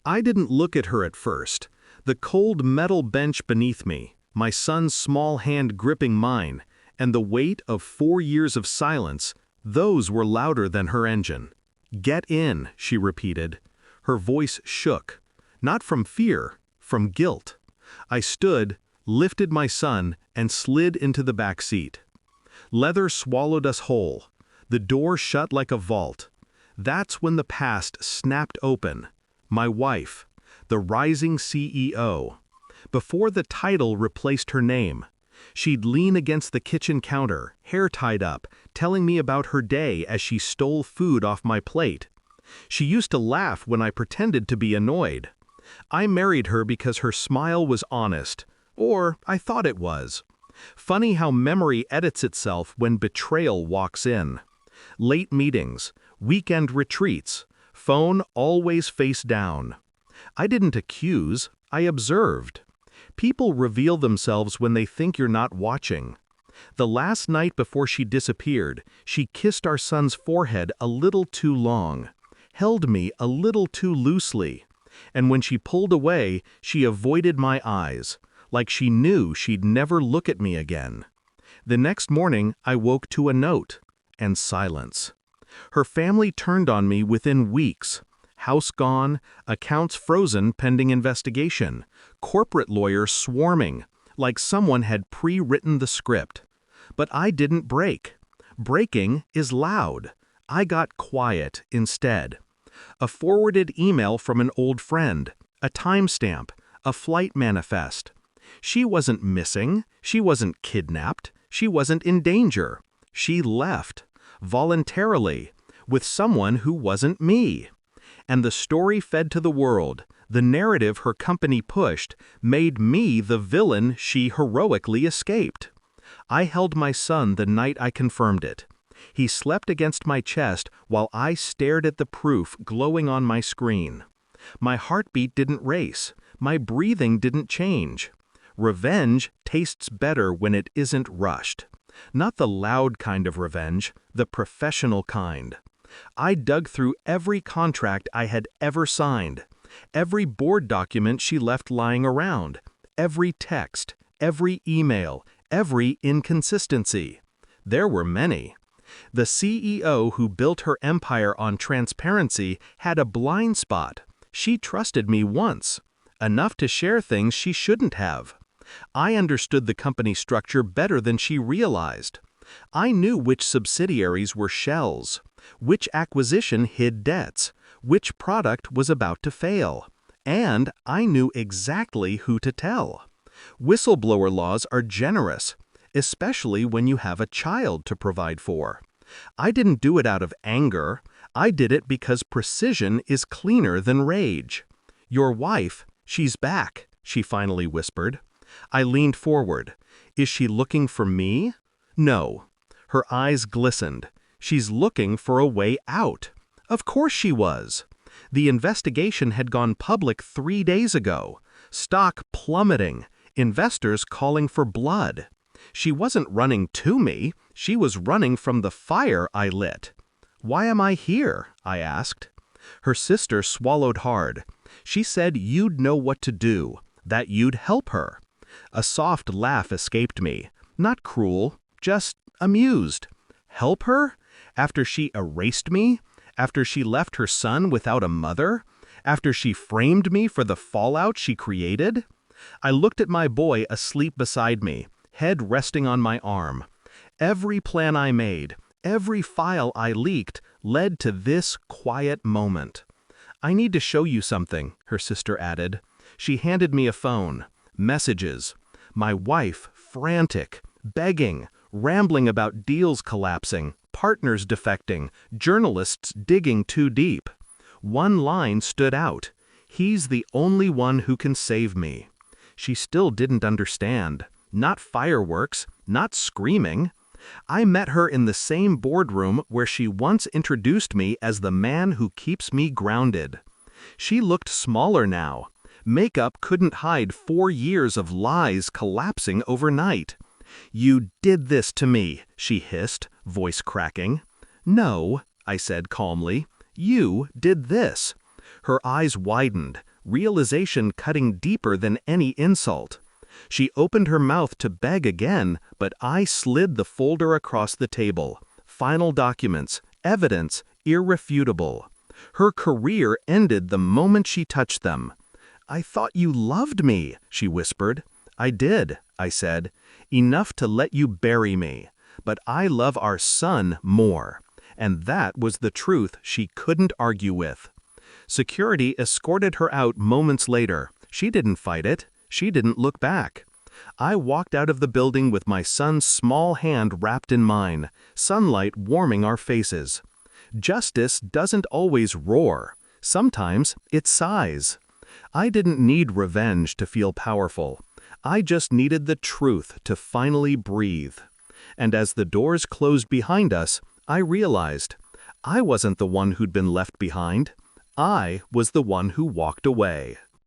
I didn't look at her at first. The cold metal bench beneath me, my son's small hand gripping mine, and the weight of 4 years of silence, those were louder than her engine. "Get in," she repeated. Her voice shook, not from fear, from guilt. I stood, lifted my son, and slid into the back seat. Leather swallowed us whole. The door shut like a vault. That's when the past snapped open. My wife, the rising CEO. Before the title replaced her name. She'd lean against the kitchen counter, hair tied up, telling me about her day as she stole food off my plate. She used to laugh when I pretended to be annoyed. I married her because her smile was honest, or I thought it was. Funny how memory edits itself when betrayal walks in. Late meetings, weekend retreats, phone always face down. I didn't accuse, I observed. People reveal themselves when they think you're not watching. The last night before she disappeared, she kissed our son's forehead a little too long, held me a little too loosely, and when she pulled away, she avoided my eyes, like she knew she'd never look at me again. The next morning, I woke to a note and silence. Her family turned on me within weeks. House gone, accounts frozen pending investigation, corporate lawyers swarming, like someone had pre-written the script. But I didn't break. Breaking is loud. I got quiet instead. A forwarded email from an old friend, a timestamp, a flight manifest. She wasn't missing, she wasn't kidnapped, she wasn't in danger. She left, voluntarily, with someone who wasn't me. And the story fed to the world, the narrative her company pushed, made me the villain she heroically escaped. I held my son the night I confirmed it. He slept against my chest while I stared at the proof glowing on my screen. My heartbeat didn't race, my breathing didn't change. Revenge tastes better when it isn't rushed. Not the loud kind of revenge, the professional kind. I dug through every contract I had ever signed, every board document she left lying around, every text, every email, every inconsistency. There were many. The CEO who built her empire on transparency had a blind spot. She trusted me once, enough to share things she shouldn't have. I understood the company structure better than she realized. I knew which subsidiaries were shells, which acquisition hid debts, which product was about to fail, and I knew exactly who to tell. Whistleblower laws are generous, especially when you have a child to provide for. I didn't do it out of anger. I did it because precision is cleaner than rage. "Your wife, she's back," she finally whispered. I leaned forward. Is she looking for me? No. Her eyes glistened. She's looking for a way out. Of course she was. The investigation had gone public 3 days ago. Stock plummeting. Investors calling for blood. She wasn't running to me. She was running from the fire I lit. "Why am I here?" I asked. Her sister swallowed hard. She said you'd know what to do, that you'd help her. A soft laugh escaped me. Not cruel, just amused. Help her? After she erased me? After she left her son without a mother? After she framed me for the fallout she created? I looked at my boy asleep beside me, head resting on my arm. Every plan I made, every file I leaked, led to this quiet moment. "I need to show you something," her sister added. She handed me a phone. Messages. My wife, frantic, begging, rambling about deals collapsing, partners defecting, journalists digging too deep. One line stood out. "He's the only one who can save me." She still didn't understand. Not fireworks, not screaming. I met her in the same boardroom where she once introduced me as the man who keeps me grounded. She looked smaller now. Makeup couldn't hide 4 years of lies collapsing overnight. "You did this to me," she hissed, voice cracking. "No," I said calmly. "You did this." Her eyes widened, realization cutting deeper than any insult. She opened her mouth to beg again, but I slid the folder across the table. Final documents, evidence, irrefutable. Her career ended the moment she touched them. "I thought you loved me," she whispered. "I did," I said. "Enough to let you bury me. But I love our son more." And that was the truth she couldn't argue with. Security escorted her out moments later. She didn't fight it. She didn't look back. I walked out of the building with my son's small hand wrapped in mine, sunlight warming our faces. Justice doesn't always roar. Sometimes it sighs. I didn't need revenge to feel powerful. I just needed the truth to finally breathe. And as the doors closed behind us, I realized I wasn't the one who'd been left behind. I was the one who walked away.